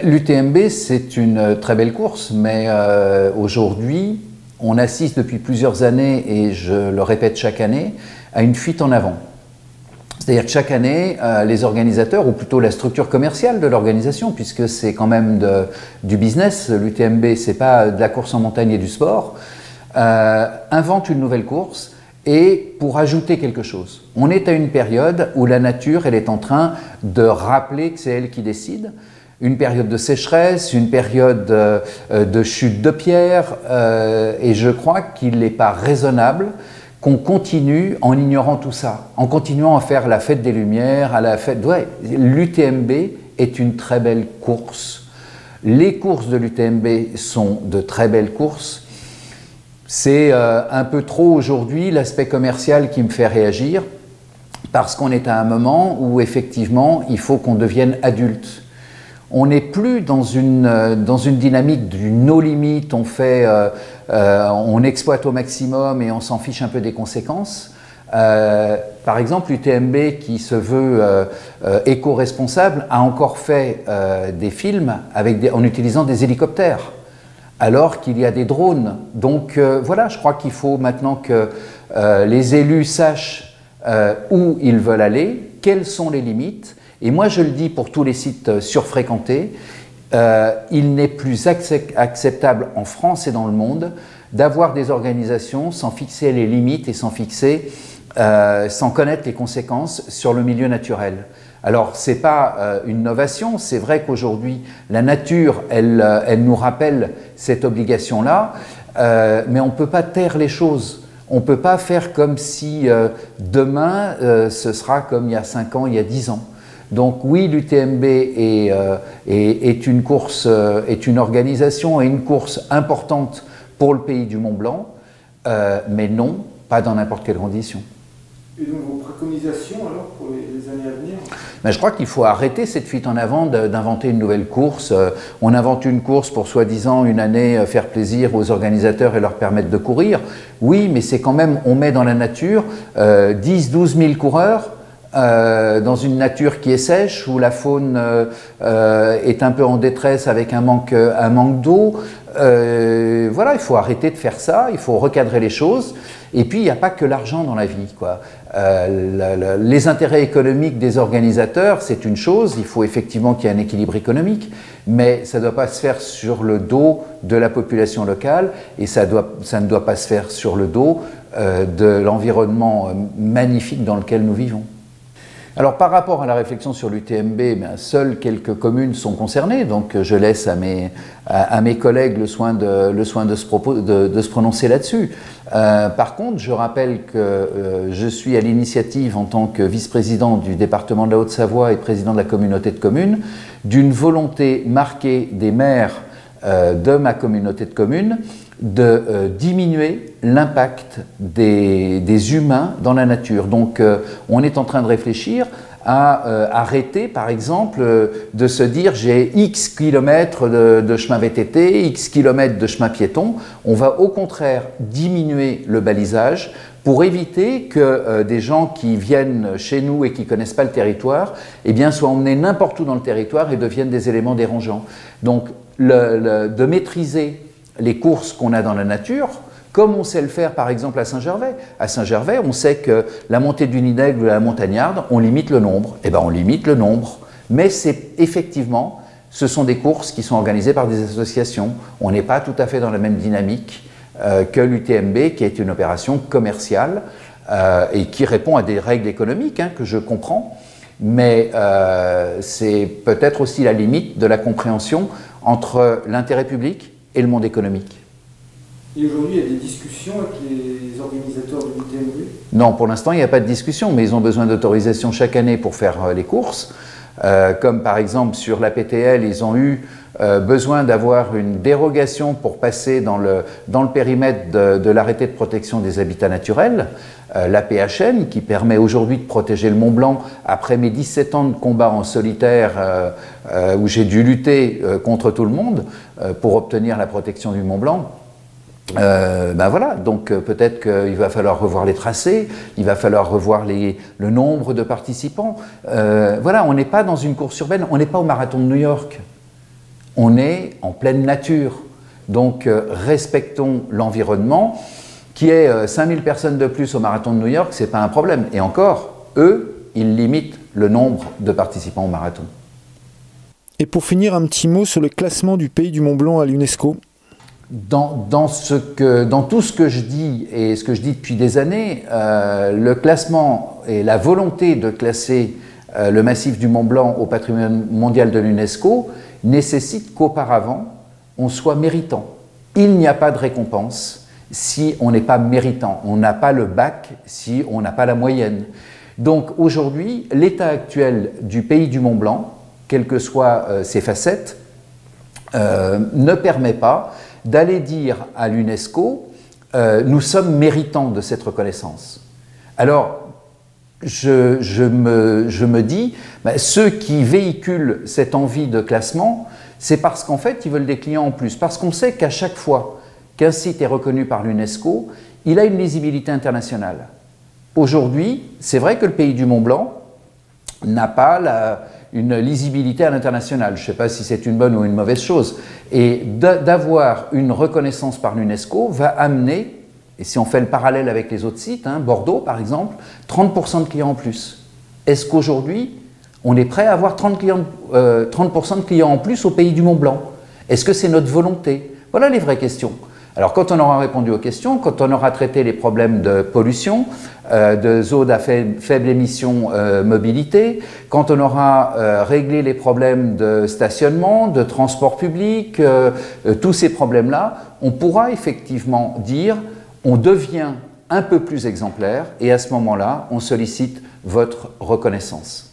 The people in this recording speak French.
L'UTMB, c'est une très belle course, mais aujourd'hui, on assiste depuis plusieurs années, et je le répète chaque année, à une fuite en avant. C'est-à-dire que chaque année, les organisateurs, ou plutôt la structure commerciale de l'organisation, puisque c'est quand même du business, l'UTMB, c'est pas de la course en montagne et du sport, inventent une nouvelle course et pour ajouter quelque chose. On est à une période où la nature, elle est en train de rappeler que c'est elle qui décide. Une période de sécheresse, une période de chute de pierres, et je crois qu'il n'est pas raisonnable qu'on continue en ignorant tout ça, en continuant à faire la fête des Lumières, à la fête... Ouais, l'UTMB est une très belle course. Les courses de l'UTMB sont de très belles courses. C'est un peu trop aujourd'hui l'aspect commercial qui me fait réagir, parce qu'on est à un moment où effectivement il faut qu'on devienne adulte. On n'est plus dans une dynamique du no limite, on exploite au maximum et on s'en fiche un peu des conséquences. Par exemple, l'UTMB, qui se veut éco-responsable, a encore fait des films en utilisant des hélicoptères, alors qu'il y a des drones. Donc voilà, je crois qu'il faut maintenant que les élus sachent où ils veulent aller, quelles sont les limites. Et moi, je le dis pour tous les sites surfréquentés, il n'est plus acceptable en France et dans le monde d'avoir des organisations sans fixer les limites et sans connaître les conséquences sur le milieu naturel. Alors, ce n'est pas une novation, c'est vrai qu'aujourd'hui, la nature, elle nous rappelle cette obligation-là, mais on ne peut pas taire les choses. On ne peut pas faire comme si demain, ce sera comme il y a 5 ans, il y a 10 ans. Donc oui, l'UTMB est une course, est une organisation et une course importante pour le pays du Mont-Blanc, mais non, pas dans n'importe quelle condition. Et donc vos préconisations alors pour les années à venir? Je crois qu'il faut arrêter cette fuite en avant d'inventer une nouvelle course. On invente une course pour soi-disant une année faire plaisir aux organisateurs et leur permettre de courir. Oui, mais c'est quand même, on met dans la nature 10-12 000 coureurs dans une nature qui est sèche, où la faune est un peu en détresse avec un manque d'eau. Voilà, il faut arrêter de faire ça, il faut recadrer les choses. Et puis, il n'y a pas que l'argent dans la vie, quoi. Les intérêts économiques des organisateurs, c'est une chose, il faut effectivement qu'il y ait un équilibre économique, mais ça ne doit pas se faire sur le dos de la population locale, et ça ne doit pas se faire sur le dos de l'environnement magnifique dans lequel nous vivons. Alors par rapport à la réflexion sur l'UTMB, seules quelques communes sont concernées, donc je laisse à mes collègues le soin de se prononcer là-dessus. Par contre, je rappelle que je suis à l'initiative en tant que vice-président du département de la Haute-Savoie et président de la communauté de communes, d'une volonté marquée des maires de ma communauté de communes de diminuer l'impact des humains dans la nature. Donc on est en train de réfléchir à arrêter, par exemple, de se dire j'ai X kilomètres de chemin VTT, X kilomètres de chemin piéton. On va au contraire diminuer le balisage pour éviter que des gens qui viennent chez nous et qui ne connaissent pas le territoire, eh bien, soient emmenés n'importe où dans le territoire et deviennent des éléments dérangeants. Donc de maîtriser les courses qu'on a dans la nature, comme on sait le faire par exemple à Saint-Gervais. À Saint-Gervais, on sait que la montée du Nid d'Aigle ou la Montagnarde, on limite le nombre. Eh bien, on limite le nombre. Mais effectivement, ce sont des courses qui sont organisées par des associations. On n'est pas tout à fait dans la même dynamique que l'UTMB, qui est une opération commerciale et qui répond à des règles économiques que je comprends. Mais c'est peut-être aussi la limite de la compréhension entre l'intérêt public et le monde économique. Et aujourd'hui, il y a des discussions avec les organisateurs de l'UTMB? Non, pour l'instant, il n'y a pas de discussion, mais ils ont besoin d'autorisation chaque année pour faire les courses. Comme par exemple sur la PTL, ils ont eu besoin d'avoir une dérogation pour passer dans le périmètre de l'arrêté de protection des habitats naturels, l'APHN, qui permet aujourd'hui de protéger le Mont Blanc après mes 17 ans de combat en solitaire où j'ai dû lutter contre tout le monde pour obtenir la protection du Mont Blanc. Voilà, donc peut-être qu'il va falloir revoir les tracés, il va falloir revoir le nombre de participants. Voilà, on n'est pas dans une course urbaine, on n'est pas au marathon de New York. On est en pleine nature. Donc respectons l'environnement. Qu'il y ait 5000 personnes de plus au marathon de New York, ce n'est pas un problème. Et encore, eux, ils limitent le nombre de participants au marathon. Et pour finir, un petit mot sur le classement du pays du Mont Blanc à l'UNESCO. Dans tout ce que je dis, et ce que je dis depuis des années, le classement et la volonté de classer le massif du Mont Blanc au patrimoine mondial de l'UNESCO nécessite qu'auparavant, on soit méritant. Il n'y a pas de récompense si on n'est pas méritant. On n'a pas le bac si on n'a pas la moyenne. Donc aujourd'hui, l'état actuel du pays du Mont Blanc, quelles que soient ses facettes, ne permet pas d'aller dire à l'UNESCO nous sommes méritants de cette reconnaissance. Alors, je me dis, ceux qui véhiculent cette envie de classement, c'est parce qu'en fait, ils veulent des clients en plus. Parce qu'on sait qu'à chaque fois qu'un site est reconnu par l'UNESCO, il a une lisibilité internationale. Aujourd'hui, c'est vrai que le pays du Mont Blanc n'a pas une lisibilité à l'international. Je ne sais pas si c'est une bonne ou une mauvaise chose. Et d'avoir une reconnaissance par l'UNESCO va amener, et si on fait le parallèle avec les autres sites, Bordeaux par exemple, 30% de clients en plus. Est-ce qu'aujourd'hui, on est prêt à avoir 30% de clients en plus au pays du Mont Blanc? Est-ce que c'est notre volonté? Voilà les vraies questions. Alors quand on aura répondu aux questions, quand on aura traité les problèmes de pollution, de zones à faible émission mobilité, quand on aura réglé les problèmes de stationnement, de transport public, tous ces problèmes-là, on pourra effectivement dire on devient un peu plus exemplaire et à ce moment-là, on sollicite votre reconnaissance.